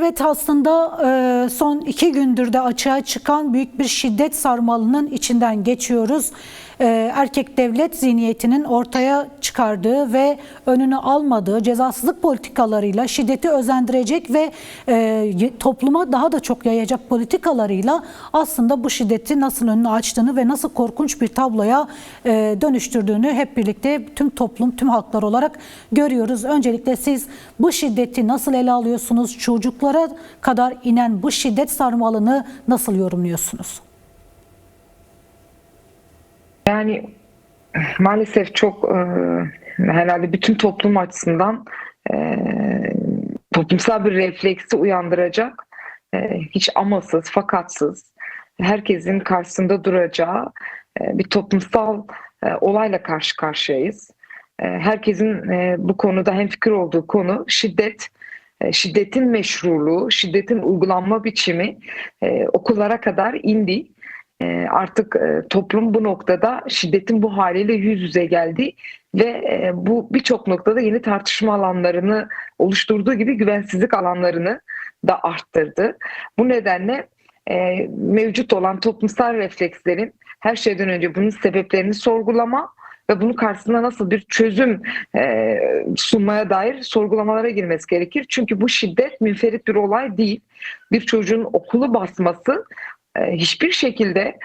Evet, aslında son 2 gündür de açığa çıkan büyük bir şiddet sarmalının içinden geçiyoruz. Erkek devlet zihniyetinin ortaya çıkardığı ve önünü almadığı cezasızlık politikalarıyla şiddeti özendirecek ve topluma daha da çok yayacak politikalarıyla aslında bu şiddeti nasıl önünü açtığını ve nasıl korkunç bir tabloya dönüştürdüğünü hep birlikte tüm toplum, tüm halklar olarak görüyoruz. Öncelikle siz bu şiddeti nasıl ele alıyorsunuz? Çocuklara kadar inen bu şiddet sarmalını nasıl yorumluyorsunuz? Yani maalesef çok herhalde bütün toplum açısından e, toplumsal bir refleksi uyandıracak, hiç amasız, fakatsız, herkesin karşısında duracağı bir toplumsal olayla karşı karşıyayız. Herkesin bu konuda hemfikir olduğu konu şiddet. Şiddetin meşruluğu, şiddetin uygulanma biçimi okullara kadar indi. Artık toplum bu noktada şiddetin bu haliyle yüz yüze geldi ve bu birçok noktada yeni tartışma alanlarını oluşturduğu gibi güvensizlik alanlarını da arttırdı. Bu nedenle mevcut olan toplumsal reflekslerin her şeyden önce bunun sebeplerini sorgulama ve bunun karşısında nasıl bir çözüm sunmaya dair sorgulamalara girmesi gerekir. Çünkü bu şiddet münferit bir olay değil. Bir çocuğun okulu basması hiçbir şekilde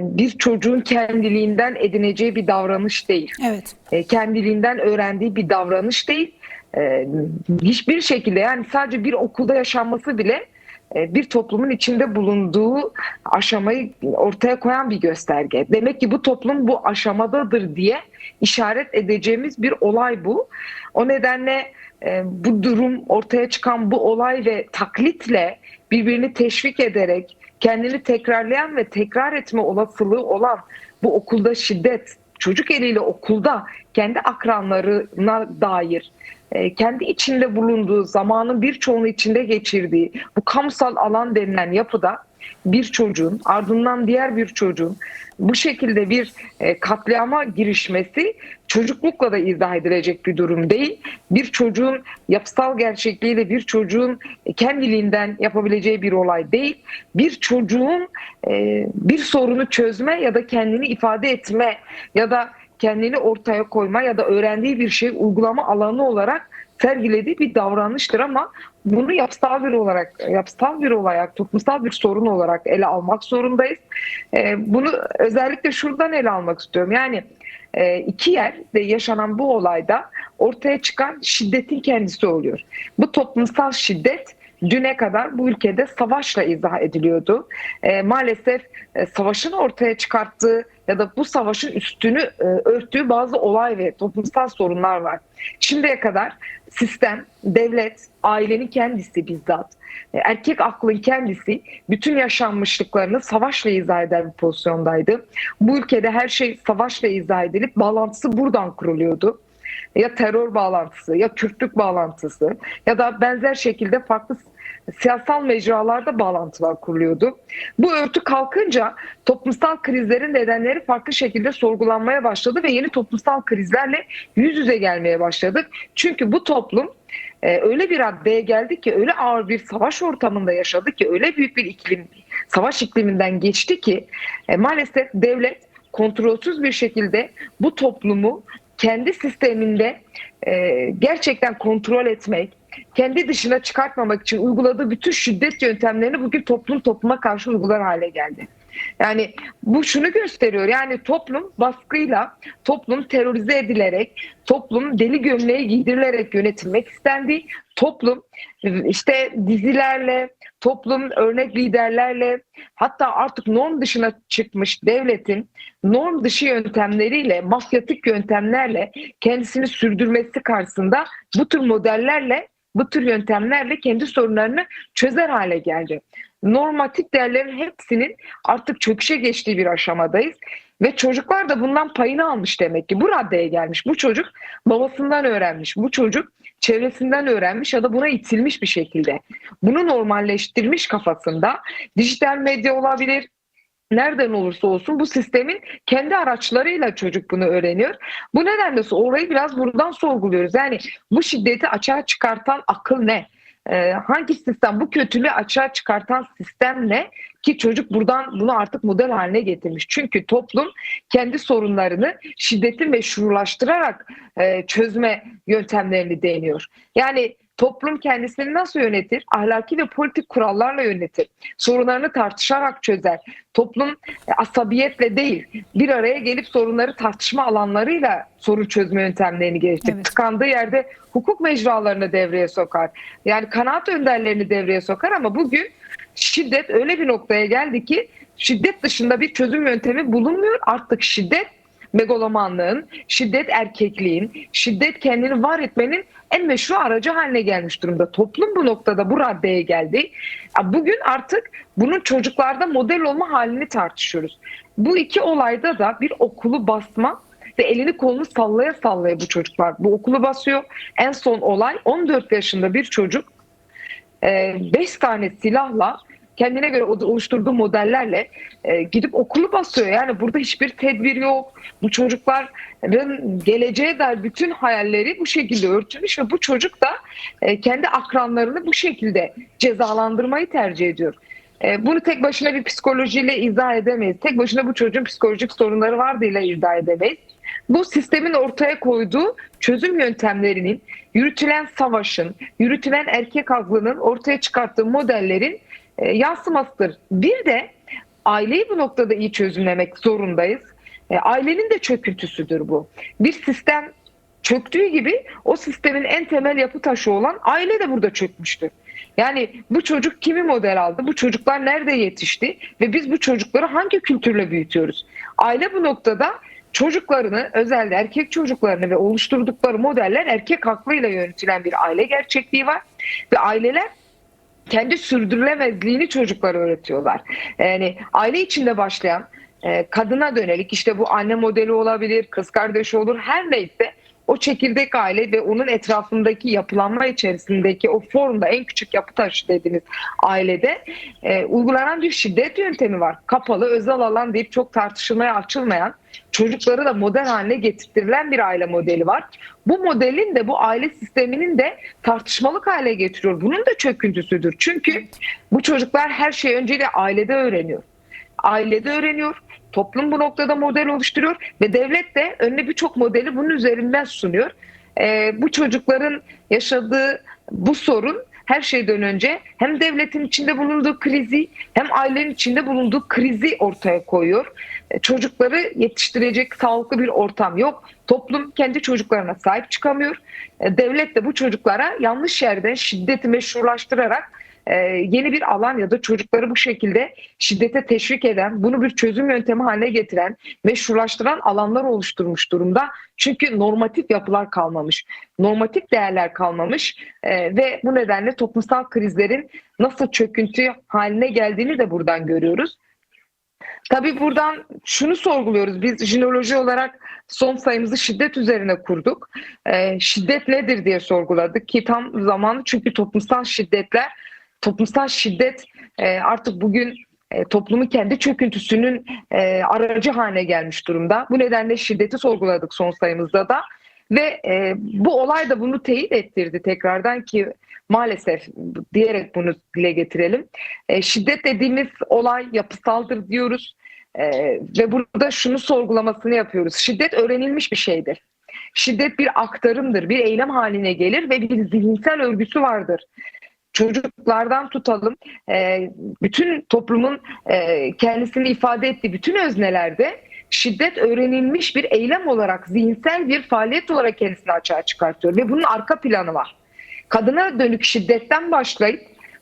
bir çocuğun kendiliğinden edineceği bir davranış değil. Evet. Kendiliğinden öğrendiği bir davranış değil. Hiçbir şekilde, yani sadece bir okulda yaşanması bile bir toplumun içinde bulunduğu aşamayı ortaya koyan bir gösterge. Demek ki bu toplum bu aşamadadır diye işaret edeceğimiz bir olay bu. O nedenle bu durum, ortaya çıkan bu olay ve taklitle birbirini teşvik ederek kendini tekrarlayan ve tekrar etme olasılığı olan bu okulda şiddet, çocuk eliyle okulda kendi akranlarına dair kendi içinde bulunduğu, zamanın birçoğunu içinde geçirdiği bu kamusal alan denilen yapıda bir çocuğun ardından diğer bir çocuğun bu şekilde bir katliama girişmesi çocuklukla da izah edilecek bir durum değil. Bir çocuğun yapısal gerçekliğiyle bir çocuğun kendiliğinden yapabileceği bir olay değil. Bir çocuğun bir sorunu çözme ya da kendini ifade etme ya da kendini ortaya koyma ya da öğrendiği bir şey uygulama alanı olarak sergilediği bir davranıştır ama bunu yapısal bir olarak, toplumsal bir sorun olarak ele almak zorundayız. Bunu özellikle şuradan ele almak istiyorum. Yani iki yerde yaşanan bu olayda ortaya çıkan şiddetin kendisi oluyor. Bu toplumsal şiddet düne kadar bu ülkede savaşla izah ediliyordu. Maalesef savaşın ortaya çıkarttığı ya da bu savaşın üstünü örttüğü bazı olay ve toplumsal sorunlar var. Şimdiye kadar sistem, devlet, ailenin kendisi bizzat, erkek aklın kendisi bütün yaşanmışlıklarını savaşla izah eden bir pozisyondaydı. Bu ülkede her şey savaşla izah edilip bağlantısı buradan kuruluyordu. Ya terör bağlantısı, ya Kürtlük bağlantısı ya da benzer şekilde farklı siyasal mecralarda bağlantılar kuruluyordu. Bu örtü kalkınca toplumsal krizlerin nedenleri farklı şekilde sorgulanmaya başladı ve yeni toplumsal krizlerle yüz yüze gelmeye başladık. Çünkü bu toplum öyle bir raddeye geldi ki, öyle ağır bir savaş ortamında yaşadı ki, öyle büyük bir savaş ikliminden geçti ki maalesef devlet kontrolsüz bir şekilde bu toplumu kendi sisteminde gerçekten kontrol etmek, kendi dışına çıkartmamak için uyguladığı bütün şiddet yöntemlerini bugün topluma karşı uygular hale geldi. Yani bu şunu gösteriyor, yani toplum baskıyla, toplum terörize edilerek, toplum deli gömleği giydirilerek yönetilmek istendi. Toplum işte dizilerle, toplum örnek liderlerle, hatta artık norm dışına çıkmış devletin norm dışı yöntemleriyle, mafyatik yöntemlerle kendisini sürdürmesi karşısında bu tür modellerle, bu tür yöntemlerle kendi sorunlarını çözer hale geldi. Normatif değerlerin hepsinin artık çöküşe geçtiği bir aşamadayız. Ve çocuklar da bundan payını almış demek ki. Bu raddeye gelmiş. Bu çocuk babasından öğrenmiş. Bu çocuk çevresinden öğrenmiş ya da buna itilmiş bir şekilde. Bunu normalleştirmiş kafasında. Dijital medya olabilir, nereden olursa olsun bu sistemin kendi araçlarıyla çocuk bunu öğreniyor. Bu nedenle orayı biraz buradan sorguluyoruz. Yani bu şiddeti açığa çıkartan akıl ne? hangi sistem bu kötülüğü açığa çıkartan sistem ne? Ki çocuk buradan bunu artık model haline getirmiş. Çünkü toplum kendi sorunlarını şiddeti meşrulaştırarak çözme yöntemlerini deniyor. Yani toplum kendisini nasıl yönetir? Ahlaki ve politik kurallarla yönetir. Sorunlarını tartışarak çözer. Toplum asabiyetle değil, bir araya gelip sorunları tartışma alanlarıyla sorun çözme yöntemlerini geliştirir. Evet. Tıkandığı yerde hukuk mecralarını devreye sokar. Yani kanaat önderlerini devreye sokar ama bugün şiddet öyle bir noktaya geldi ki şiddet dışında bir çözüm yöntemi bulunmuyor. Artık şiddet megalomanlığın, şiddet erkekliğin, şiddet kendini var etmenin en meşru aracı haline gelmiş durumda. Toplum bu noktada bu raddeye geldi. Bugün artık bunun çocuklarda model olma halini tartışıyoruz. Bu iki olayda da bir okulu basma ve elini kolunu sallaya sallaya bu çocuklar bu okulu basıyor. En son olay 14 yaşında bir çocuk 5 tane silahla kendine göre oluşturduğu modellerle gidip okulu basıyor. Yani burada hiçbir tedbir yok. Bu çocukların geleceğe dair bütün hayalleri bu şekilde örtülmüş ve bu çocuk da kendi akranlarını bu şekilde cezalandırmayı tercih ediyor. Bunu tek başına bir psikolojiyle izah edemeyiz. Tek başına bu çocuğun psikolojik sorunları vardığıyla izah edemeyiz. Bu sistemin ortaya koyduğu çözüm yöntemlerinin, yürütülen savaşın, yürütülen erkek haklının ortaya çıkarttığı modellerin yansımasıdır. Bir de aileyi bu noktada iyi çözümlemek zorundayız. Ailenin de çöküntüsüdür bu. Bir sistem çöktüğü gibi o sistemin en temel yapı taşı olan aile de burada çökmüştür. Yani bu çocuk kimi model aldı? Bu çocuklar nerede yetişti? Ve biz bu çocukları hangi kültürle büyütüyoruz? Aile bu noktada çocuklarını, özellikle erkek çocuklarını ve oluşturdukları modeller erkek aklıyla yönetilen bir aile gerçekliği var. Ve aileler kendi sürdürülemezliğini çocuklara öğretiyorlar. Yani aile içinde başlayan kadına dönelik işte bu anne modeli olabilir, kız kardeşi olur her neyse o çekirdek aile ve onun etrafındaki yapılanma içerisindeki o formda en küçük yapı taşı dediğimiz ailede uygulanan bir şiddet yöntemi var. Kapalı, özel alan deyip çok tartışılmaya açılmayan, çocukları da model haline getirtilen bir aile modeli var. Bu modelin de bu aile sisteminin de tartışmalık hale getiriyor. Bunun da çöküntüsüdür. Çünkü bu çocuklar her şeyi önce de ailede öğreniyor. Ailede öğreniyor. Toplum bu noktada model oluşturuyor ve devlet de önüne birçok modeli bunun üzerinden sunuyor. Bu çocukların yaşadığı bu sorun her şeyden önce hem devletin içinde bulunduğu krizi hem ailenin içinde bulunduğu krizi ortaya koyuyor. Çocukları yetiştirecek sağlıklı bir ortam yok. Toplum kendi çocuklarına sahip çıkamıyor. Devlet de bu çocuklara yanlış yerden şiddeti meşrulaştırarak yeni bir alan ya da çocukları bu şekilde şiddete teşvik eden, bunu bir çözüm yöntemi haline getiren, meşrulaştıran alanlar oluşturmuş durumda. Çünkü normatif yapılar kalmamış, normatif değerler kalmamış ve bu nedenle toplumsal krizlerin nasıl çöküntü haline geldiğini de buradan görüyoruz. Tabii buradan şunu sorguluyoruz. Biz jinoloji olarak son sayımızı şiddet üzerine kurduk. Şiddet nedir diye sorguladık ki tam zamanı çünkü toplumsal şiddet artık bugün toplumun kendi çöküntüsünün aracı haline gelmiş durumda. Bu nedenle şiddeti sorguladık son sayımızda da ve bu olay da bunu teyit ettirdi tekrardan ki maalesef diyerek bunu dile getirelim. Şiddet dediğimiz olay yapısaldır diyoruz ve burada şunu sorgulamasını yapıyoruz. Şiddet öğrenilmiş bir şeydir. Şiddet bir aktarımdır, bir eylem haline gelir ve bir zihinsel örgüsü vardır. Çocuklardan tutalım, bütün toplumun kendisini ifade ettiği bütün öznelerde şiddet öğrenilmiş bir eylem olarak, zihinsel bir faaliyet olarak kendisini açığa çıkartıyor ve bunun arka planı var. Kadına dönük şiddetten başlayıp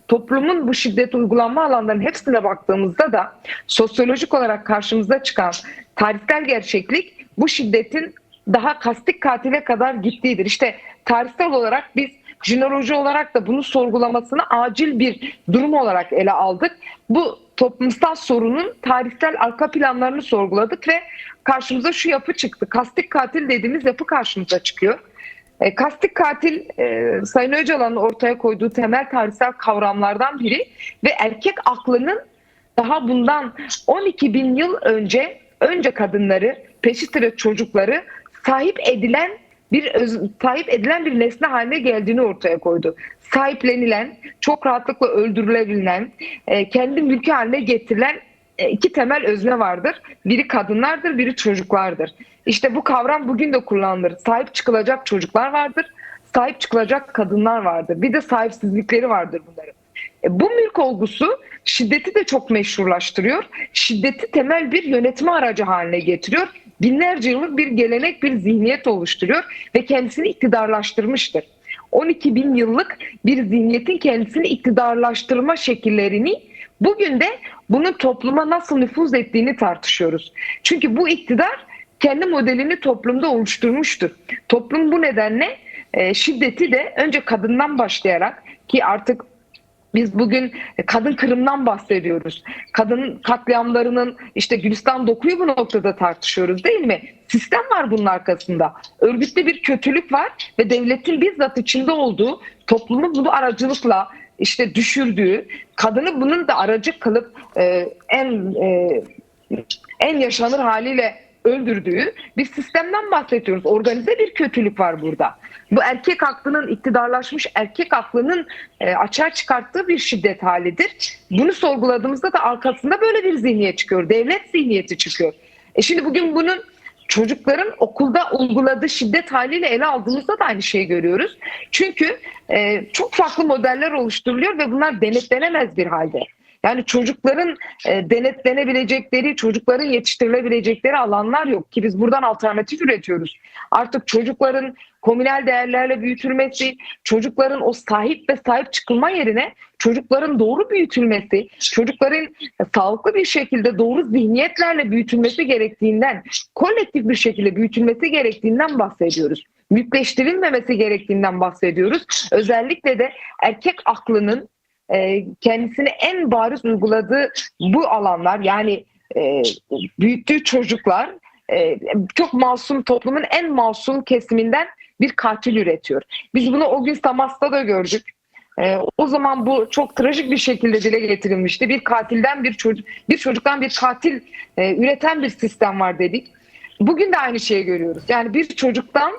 toplumun bu şiddet uygulanma alanlarının hepsine baktığımızda da sosyolojik olarak karşımıza çıkan tarihsel gerçeklik bu şiddetin daha kastik katile kadar gittiğidir. İşte tarihsel olarak biz jinoloji olarak da bunu sorgulamasını acil bir durum olarak ele aldık. Bu toplumsal sorunun tarihsel arka planlarını sorguladık ve karşımıza şu yapı çıktı. Kastik katil dediğimiz yapı karşımıza çıkıyor. Kastik katil Sayın Öcalan'ın ortaya koyduğu temel tarihsel kavramlardan biri ve erkek aklının daha bundan 12 bin yıl önce kadınları, peşi sıra çocukları sahip edilen bir nesne haline geldiğini ortaya koydu. sahiplenilen, çok rahatlıkla öldürülebilen, kendi mülkü haline getirilen iki temel özne vardır. Biri kadınlardır, biri çocuklardır. İşte bu kavram bugün de kullanılır. Sahip çıkılacak çocuklar vardır, sahip çıkılacak kadınlar vardır. Bir de sahipsizlikleri vardır bunların. Bu mülk olgusu şiddeti de çok meşrulaştırıyor. Şiddeti temel bir yönetme aracı haline getiriyor. Binlerce yıllık bir gelenek, bir zihniyet oluşturuyor ve kendisini iktidarlaştırmıştır. 12 bin yıllık bir zihniyetin kendisini iktidarlaştırma şekillerini bugün de bunun topluma nasıl nüfuz ettiğini tartışıyoruz. Çünkü bu iktidar kendi modelini toplumda oluşturmuştur. Toplum bu nedenle şiddeti de önce kadından başlayarak, ki artık biz bugün kadın kırımdan bahsediyoruz. Kadın katliamlarının, işte Gülistan Doku'yu bu noktada tartışıyoruz değil mi? Sistem var bunun arkasında. Örgütlü bir kötülük var ve devletin bizzat içinde olduğu, toplumun bunu aracılıkla işte düşürdüğü, kadını bunun da aracı kılıp en yaşanır haliyle öldürdüğü bir sistemden bahsediyoruz. Organize bir kötülük var burada. Bu erkek aklının, iktidarlaşmış erkek aklının açığa çıkarttığı bir şiddet halidir. Bunu sorguladığımızda da arkasında böyle bir zihniyet çıkıyor. Devlet zihniyeti çıkıyor. Şimdi bugün bunun çocukların okulda uyguladığı şiddet haliyle ele aldığımızda da aynı şeyi görüyoruz. Çünkü çok farklı modeller oluşturuluyor ve bunlar denetlenemez bir halde. Yani çocukların denetlenebilecekleri, çocukların yetiştirilebilecekleri alanlar yok ki biz buradan alternatif üretiyoruz. Artık çocukların komünel değerlerle büyütülmesi, çocukların o sahip ve sahip çıkılma yerine çocukların doğru büyütülmesi, çocukların sağlıklı bir şekilde doğru zihniyetlerle büyütülmesi gerektiğinden, kolektif bir şekilde büyütülmesi gerektiğinden bahsediyoruz. Mülkleştirilmemesi gerektiğinden bahsediyoruz. Özellikle de erkek aklının kendisini en bariz uyguladığı bu alanlar, yani büyüttüğü çocuklar çok masum, toplumun en masum kesiminden bir katil üretiyor. Biz bunu o gün Samas'ta da gördük. O zaman bu çok trajik bir şekilde dile getirilmişti. Bir katilden bir çocuktan bir katil üreten bir sistem var dedik. Bugün de aynı şeyi görüyoruz. Yani bir çocuktan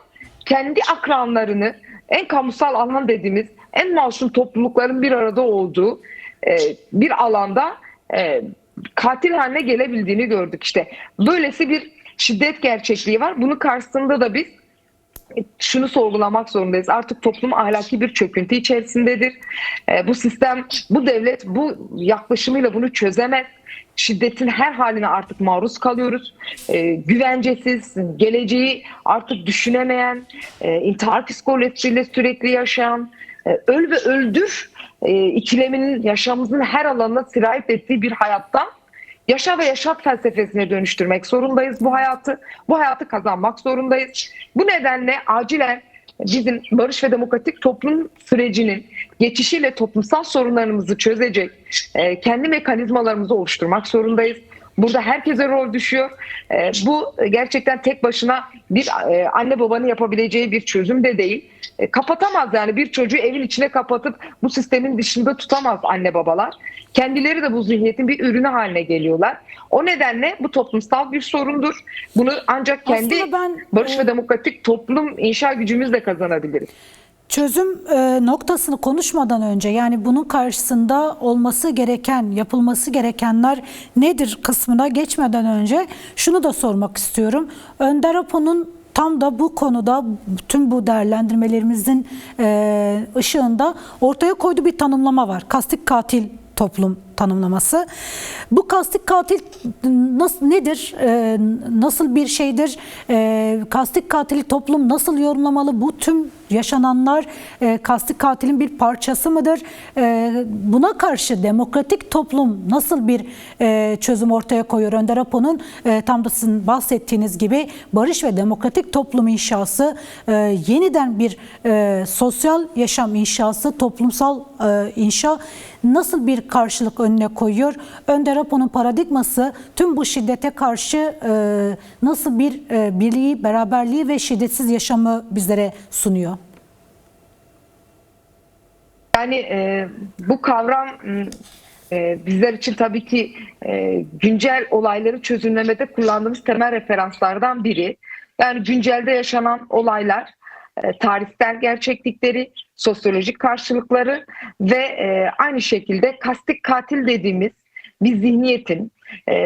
kendi akranlarını, en kamusal alan dediğimiz en masum toplulukların bir arada olduğu bir alanda katil haline gelebildiğini gördük. İşte böylesi bir şiddet gerçekliği var. Bunun karşısında da biz şunu sorgulamak zorundayız. Artık toplum ahlaki bir çöküntü içerisindedir. Bu sistem, bu devlet bu yaklaşımıyla bunu çözemez. Şiddetin her haline artık maruz kalıyoruz. Güvencesiz, geleceği artık düşünemeyen, intihar psikolojisiyle sürekli yaşayan, öl ve öldür ikileminin yaşamımızın her alanına sirayet ettiği bir hayattan yaşa ve yaşat felsefesine dönüştürmek zorundayız bu hayatı. Bu hayatı kazanmak zorundayız. Bu nedenle acilen bizim barış ve demokratik toplum sürecinin geçişiyle toplumsal sorunlarımızı çözecek kendi mekanizmalarımızı oluşturmak zorundayız. Burada herkese rol düşüyor. Bu gerçekten tek başına bir anne babanın yapabileceği bir çözüm de değil. Kapatamaz, yani bir çocuğu evin içine kapatıp bu sistemin dışında tutamaz anne babalar. Kendileri de bu zihniyetin bir ürünü haline geliyorlar. O nedenle bu toplumsal bir sorundur. Bunu ancak kendi barış ve demokratik toplum inşa gücümüzle kazanabiliriz. Çözüm noktasını konuşmadan önce, yani bunun karşısında olması gereken, yapılması gerekenler nedir kısmına geçmeden önce şunu da sormak istiyorum. Önder Apo'nun tam da bu konuda tüm bu değerlendirmelerimizin ışığında ortaya koyduğu bir tanımlama var. Kastik katil toplum tanımlaması. Bu kastik katil nedir? Nasıl bir şeydir? Kastik katili toplum nasıl yorumlamalı? Bu tüm yaşananlar kastik katilin bir parçası mıdır? Buna karşı demokratik toplum nasıl bir çözüm ortaya koyuyor? Önder Apo'nun tam da sizin bahsettiğiniz gibi barış ve demokratik toplum inşası, yeniden bir sosyal yaşam inşası, toplumsal inşa nasıl bir karşılık önüne koyuyor? Önder Apo'nun paradigması tüm bu şiddete karşı nasıl bir birliği, beraberliği ve şiddetsiz yaşamı bizlere sunuyor? Yani bu kavram bizler için tabii ki güncel olayları çözümlemede kullandığımız temel referanslardan biri. Yani güncelde yaşanan olaylar tarihsel gerçeklikleri, sosyolojik karşılıkları ve aynı şekilde kastik katil dediğimiz bir zihniyetin,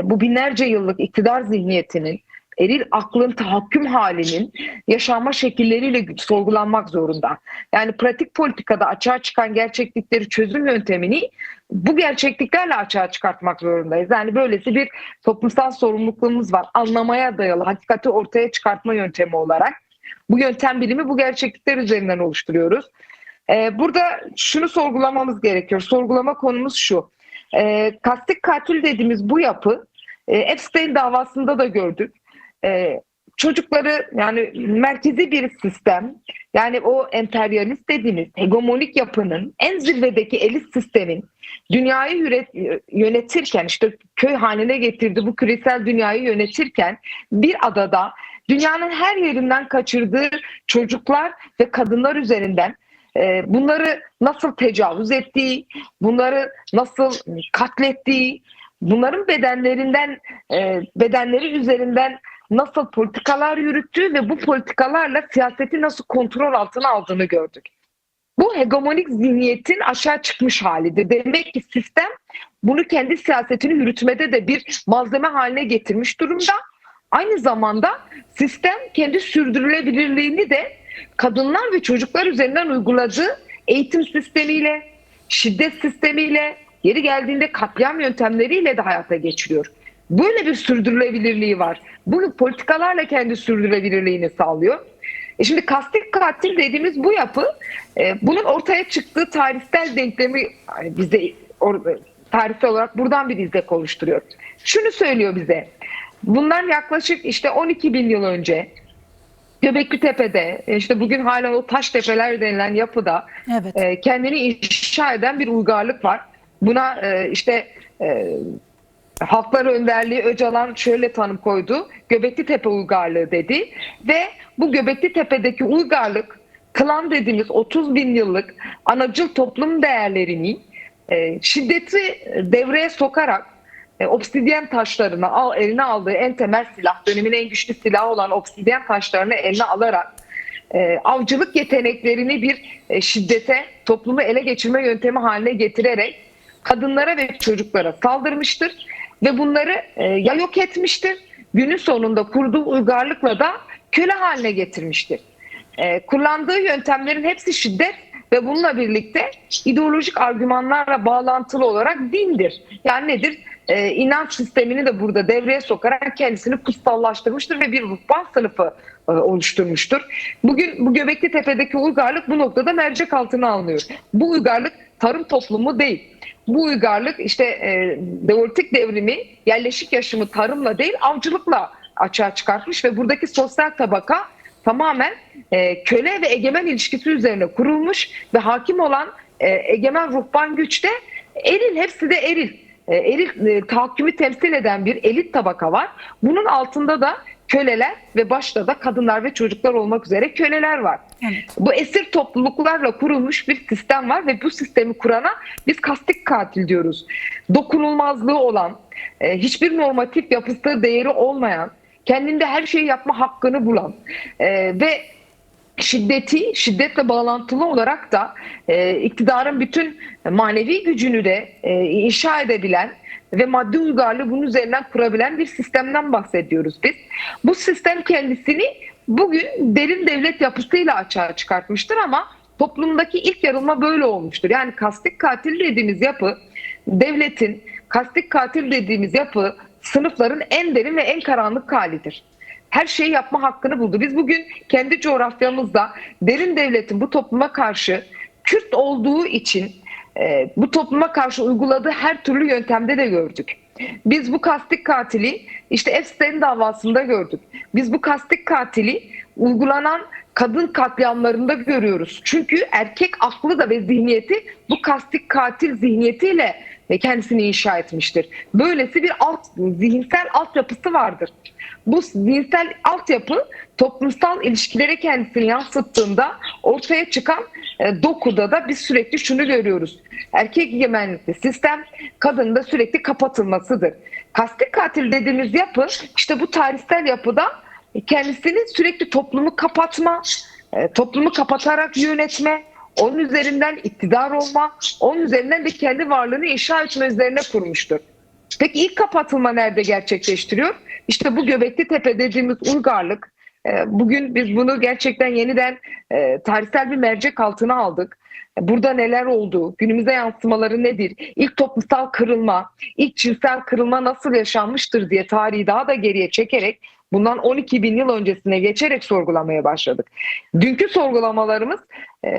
bu binlerce yıllık iktidar zihniyetinin, eril aklın tahakküm halinin yaşanma şekilleriyle sorgulanmak zorunda. Yani pratik politikada açığa çıkan gerçeklikleri, çözüm yöntemini bu gerçekliklerle açığa çıkartmak zorundayız. Yani böylesi bir toplumsal sorumluluğumuz var. Anlamaya dayalı, hakikati ortaya çıkartma yöntemi olarak. Bu yöntem bilimi bu gerçeklikler üzerinden oluşturuyoruz. Burada şunu sorgulamamız gerekiyor. Sorgulama konumuz şu. Kastik katil dediğimiz bu yapı, Epstein davasında da gördük. Çocukları, yani merkezi bir sistem, yani o emperyalist dediğimiz hegemonik yapının en zirvedeki elit sistemin dünyayı yönetirken, işte köy haline getirdi bu küresel dünyayı yönetirken, bir adada dünyanın her yerinden kaçırdığı çocuklar ve kadınlar üzerinden bunları nasıl tecavüz ettiği, bunları nasıl katlettiği, bunların bedenleri üzerinden nasıl politikalar yürüttüğü ve bu politikalarla siyaseti nasıl kontrol altına aldığını gördük. Bu hegemonik zihniyetin aşağı çıkmış halidir. Demek ki sistem bunu kendi siyasetini yürütmede de bir malzeme haline getirmiş durumda. Aynı zamanda sistem kendi sürdürülebilirliğini de kadınlar ve çocuklar üzerinden uyguladığı eğitim sistemiyle, şiddet sistemiyle, yeri geldiğinde katliam yöntemleriyle de hayata geçiriyor. Böyle bir sürdürülebilirliği var. Bu politikalarla kendi sürdürülebilirliğini sağlıyor. Şimdi kastik katil dediğimiz bu yapı, bunun ortaya çıktığı tarihsel denklemi hani bize tarihsel olarak buradan bir izlek oluşturuyor. Şunu söylüyor bize. Bundan yaklaşık işte 12 bin yıl önce Göbekli Tepe'de, işte bugün hala o taş tepeler denilen yapıda evet, kendini inşa eden bir uygarlık var. Buna Halklar Önderliği Öcalan şöyle tanım koydu. Göbekli Tepe uygarlığı dedi ve bu Göbekli Tepe'deki uygarlık, klan dediğimiz 30 bin yıllık anacıl toplum değerlerini şiddeti devreye sokarak obsidyen taşlarını eline aldığı en temel silah, dönemin en güçlü silahı olan obsidyen taşlarını eline alarak avcılık yeteneklerini bir şiddete, toplumu ele geçirme yöntemi haline getirerek kadınlara ve çocuklara saldırmıştır ve bunları ya yok etmiştir, günün sonunda kurduğu uygarlıkla da köle haline getirmiştir. Kullandığı yöntemlerin hepsi şiddet ve bununla birlikte ideolojik argümanlarla bağlantılı olarak dindir. Yani nedir? İnanç sistemini de burada devreye sokarak kendisini kutsallaştırmıştır ve bir ruhban sınıfı oluşturmuştur. Bugün bu Göbekli Tepe'deki uygarlık bu noktada mercek altına alınıyor. Bu uygarlık tarım toplumu değil. Bu uygarlık Neolitik devrimi, yerleşik yaşamı tarımla değil avcılıkla açığa çıkartmış ve buradaki sosyal tabaka tamamen köle ve egemen ilişkisi üzerine kurulmuş ve hakim olan egemen ruhban güçte eril, hepsi de eril. Eril tahakkümü temsil eden bir elit tabaka var. Bunun altında da köleler ve başta da kadınlar ve çocuklar olmak üzere köleler var. Evet. Bu esir topluluklarla kurulmuş bir sistem var ve bu sistemi kurana biz kastik katil diyoruz. Dokunulmazlığı olan, hiçbir normatif yapısı değeri olmayan, kendinde her şeyi yapma hakkını bulan ve şiddetle bağlantılı olarak da iktidarın bütün manevi gücünü de inşa edebilen ve maddi uygarlığı bunun üzerinden kurabilen bir sistemden bahsediyoruz biz. Bu sistem kendisini bugün derin devlet yapısıyla açığa çıkartmıştır ama toplumdaki ilk yarılma böyle olmuştur. Yani kastik katil dediğimiz yapı, devletin, kastik katil dediğimiz yapı sınıfların en derin ve en karanlık halidir. Her şeyi yapma hakkını buldu. Biz bugün kendi coğrafyamızda derin devletin bu topluma karşı Kürt olduğu için bu topluma karşı uyguladığı her türlü yöntemde de gördük. Biz bu kastik katili işte Epstein davasında gördük. Biz bu kastik katili uygulanan kadın katliamlarında görüyoruz. Çünkü erkek aklı da ve zihniyeti bu kastik katil zihniyetiyle kendisini inşa etmiştir. Böylesi bir zihinsel altyapısı vardır. Bu zihinsel altyapı toplumsal ilişkilere kendisini yansıttığında ortaya çıkan dokuda da biz sürekli şunu görüyoruz. Erkek egemenlikli sistem, kadının da sürekli kapatılmasıdır. Kastik katil dediğimiz yapı işte bu tarihsel yapıda kendisini sürekli toplumu kapatma, toplumu kapatarak yönetme, onun üzerinden iktidar olma, onun üzerinden de kendi varlığını inşa etme üzerine kurmuştur. Peki ilk kapatılma nerede gerçekleştiriyor? İşte bu Göbekli Tepe dediğimiz uygarlık. Bugün biz bunu gerçekten yeniden tarihsel bir mercek altına aldık. Burada neler oldu? Günümüze yansımaları nedir? İlk toplumsal kırılma, ilk cinsel kırılma nasıl yaşanmıştır diye tarihi daha da geriye çekerek bundan 12 bin yıl öncesine geçerek sorgulamaya başladık. Dünkü sorgulamalarımız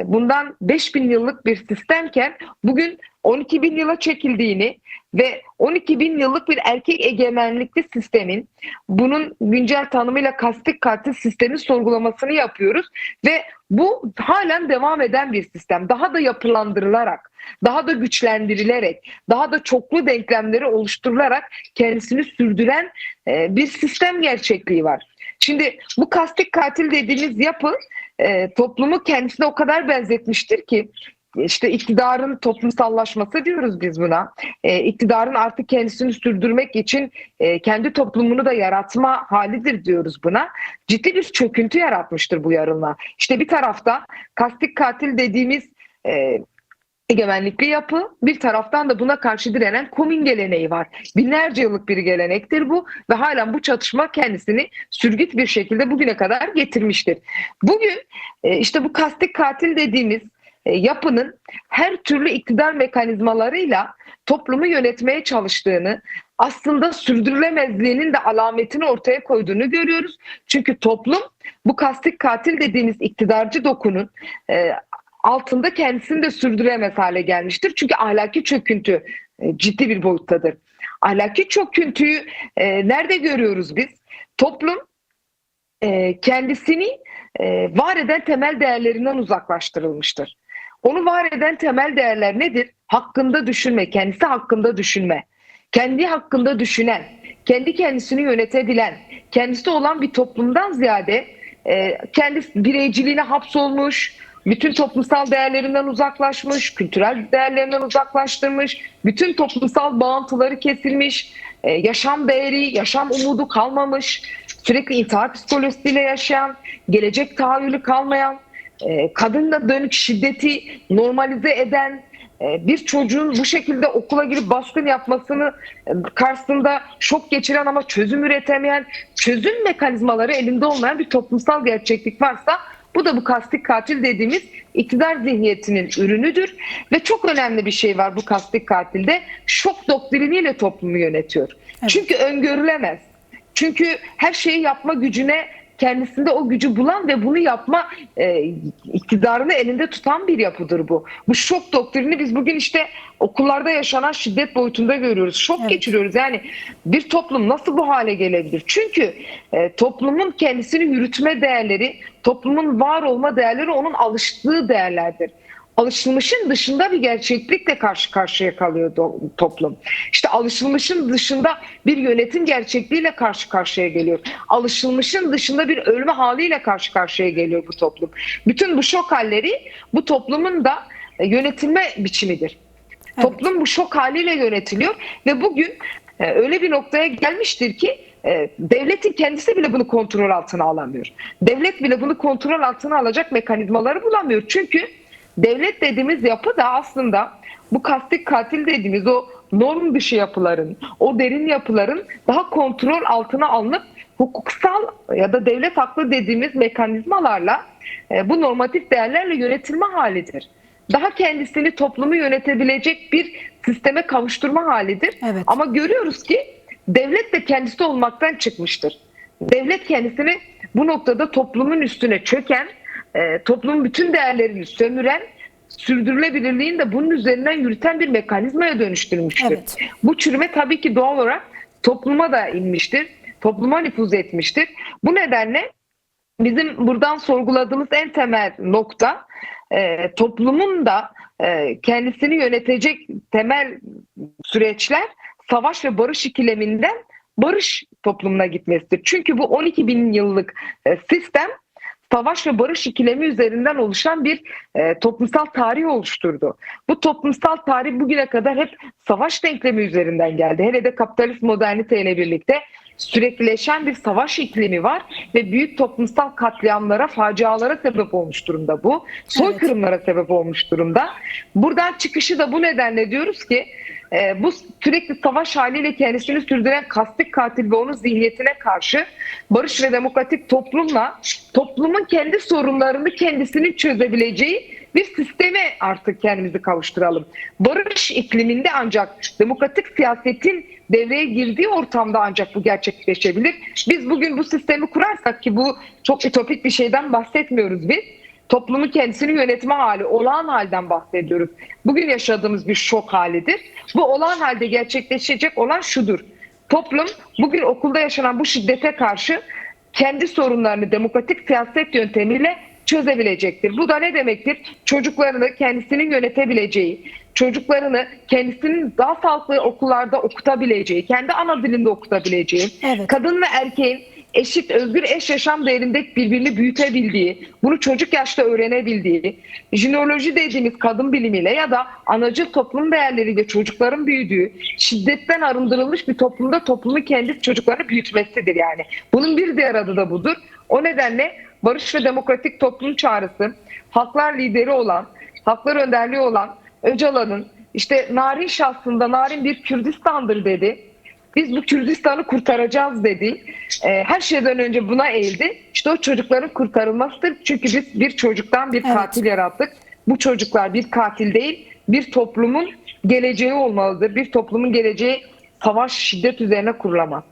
bundan 5 bin yıllık bir sistemken bugün 12 bin yıla çekildiğini ve 12 bin yıllık bir erkek egemenlikli sistemin, bunun güncel tanımıyla kastik katil sistemin sorgulamasını yapıyoruz ve bu halen devam eden bir sistem. Daha da yapılandırılarak, daha da güçlendirilerek, daha da çoklu denklemleri oluşturularak kendisini sürdüren bir sistem gerçekliği var. Şimdi bu kastik katil dediğimiz yapı toplumu kendisine o kadar benzetmiştir ki, İşte iktidarın toplumsallaşması diyoruz biz buna. İktidarın artık kendisini sürdürmek için kendi toplumunu da yaratma halidir diyoruz buna. Ciddi bir çöküntü yaratmıştır bu yarılma. İşte bir tarafta kastik katil dediğimiz egemenlikli yapı, bir taraftan da buna karşı direnen komün geleneği var. Binlerce yıllık bir gelenektir bu ve halen bu çatışma kendisini sürgüt bir şekilde bugüne kadar getirmiştir. Bugün işte bu kastik katil dediğimiz yapının her türlü iktidar mekanizmalarıyla toplumu yönetmeye çalıştığını, aslında sürdürülemezliğinin de alametini ortaya koyduğunu görüyoruz. Çünkü toplum bu kastik katil dediğimiz iktidarcı dokunun altında kendisini de sürdüremez hale gelmiştir. Çünkü ahlaki çöküntü ciddi bir boyuttadır. Ahlaki çöküntüyü nerede görüyoruz biz? Toplum kendisini var eden temel değerlerinden uzaklaştırılmıştır. Onu var eden temel değerler nedir? Hakkında düşünme, kendisi hakkında düşünme. Kendi hakkında düşünen, kendi kendisini yönetebilen, kendisi olan bir toplumdan ziyade kendi bireyciliğine hapsolmuş, bütün toplumsal değerlerinden uzaklaşmış, kültürel değerlerinden uzaklaştırmış, bütün toplumsal bağıntıları kesilmiş, yaşam değeri, yaşam umudu kalmamış, sürekli intihar psikolojisiyle yaşayan, gelecek tahayyülü kalmayan, kadınla dönük şiddeti normalize eden, bir çocuğun bu şekilde okula girip baskın yapmasını karşısında şok geçiren ama çözüm üretemeyen, çözüm mekanizmaları elinde olmayan bir toplumsal gerçeklik varsa bu da bu kastik katil dediğimiz iktidar zihniyetinin ürünüdür. Ve çok önemli bir şey var bu kastik katilde. Şok doktriniyle toplumu yönetiyor. Evet. Çünkü öngörülemez. Çünkü her şeyi yapma gücüne kendisinde o gücü bulan ve bunu yapma iktidarını elinde tutan bir yapıdır bu. Bu şok doktrini biz bugün işte okullarda yaşanan şiddet boyutunda görüyoruz. Şok geçiriyoruz. Yani bir toplum nasıl bu hale gelebilir? Çünkü toplumun kendisini yürütme değerleri, toplumun var olma değerleri onun alıştığı değerlerdir. Alışılmışın dışında bir gerçeklikle karşı karşıya kalıyor toplum. İşte alışılmışın dışında bir yönetim gerçekliğiyle karşı karşıya geliyor. Alışılmışın dışında bir ölme haliyle karşı karşıya geliyor bu toplum. Bütün bu şok halleri bu toplumun da yönetilme biçimidir. Evet. Toplum bu şok haliyle yönetiliyor ve bugün öyle bir noktaya gelmiştir ki devletin kendisi bile bunu kontrol altına alamıyor. Devlet bile bunu kontrol altına alacak mekanizmaları bulamıyor. Çünkü devlet dediğimiz yapı da aslında bu kastik katil dediğimiz o norm dışı yapıların, o derin yapıların daha kontrol altına alınıp hukuksal ya da devlet haklı dediğimiz mekanizmalarla bu normatif değerlerle yönetilme halidir. Daha kendisini toplumu yönetebilecek bir sisteme kavuşturma halidir. Evet. Ama görüyoruz ki devlet de kendisi olmaktan çıkmıştır. Devlet kendisini bu noktada toplumun üstüne çöken, toplumun bütün değerlerini sömüren, sürdürülebilirliğini de bunun üzerinden yürüten bir mekanizmaya dönüştürmüştür. Evet. Bu çürüme tabii ki doğal olarak topluma da inmiştir, topluma nüfuz etmiştir. Bu nedenle bizim buradan sorguladığımız en temel nokta toplumun da kendisini yönetecek temel süreçler savaş ve barış ikileminden barış toplumuna gitmesidir. Çünkü bu 12 bin yıllık sistem savaş ve barış ikilemi üzerinden oluşan bir toplumsal tarih oluşturdu. Bu toplumsal tarih bugüne kadar hep savaş denklemi üzerinden geldi. Hele de kapitalist moderniteyle birlikte süreklileşen bir savaş iklimi var ve büyük toplumsal katliamlara, facialara sebep olmuş durumda bu. Soykırımlara sebep olmuş durumda. Buradan çıkışı da bu nedenle diyoruz ki bu sürekli savaş haliyle kendisini sürdüren kastik katil ve onun zihniyetine karşı barış ve demokratik toplumla toplumun kendi sorunlarını kendisinin çözebileceği bir sisteme artık kendimizi kavuşturalım. Barış ikliminde ancak demokratik siyasetin devreye girdiği ortamda ancak bu gerçekleşebilir. Biz bugün bu sistemi kurarsak, ki bu çok ütopik bir şeyden bahsetmiyoruz biz. Toplumun kendisini yönetme hali, olağan halden bahsediyoruz. Bugün yaşadığımız bir şok halidir. Bu olağan halde gerçekleşecek olan şudur. Toplum bugün okulda yaşanan bu şiddete karşı kendi sorunlarını demokratik siyaset yöntemiyle çözebilecektir. Bu da ne demektir? Çocuklarını kendisinin yönetebileceği, çocuklarını kendisinin daha sağlıklı okullarda okutabileceği, kendi ana dilinde okutabileceği, Evet. kadın ve erkeğin eşit, özgür eş yaşam değerinde birbirini büyütebildiği, bunu çocuk yaşta öğrenebildiği, jinoloji dediğimiz kadın bilimiyle ya da anacıl toplum değerleriyle çocukların büyüdüğü, şiddetten arındırılmış bir toplumda toplumun kendi çocuklarını büyütmesidir yani. Bunun bir diğer adı da budur. O nedenle barış ve demokratik toplum çağrısı, halklar lideri olan, halklar önderliği olan Öcalan'ın işte narin şahsında narin bir Kürdistan'dır dedi. Biz bu Kürdistan'ı kurtaracağız dedi. Her şeyden önce buna eğildi. İşte o çocukların kurtarılmasıdır. Çünkü biz bir çocuktan bir katil yarattık. Bu çocuklar bir katil değil, bir toplumun geleceği olmalıdır. Bir toplumun geleceği savaş, şiddet üzerine kurulamaz.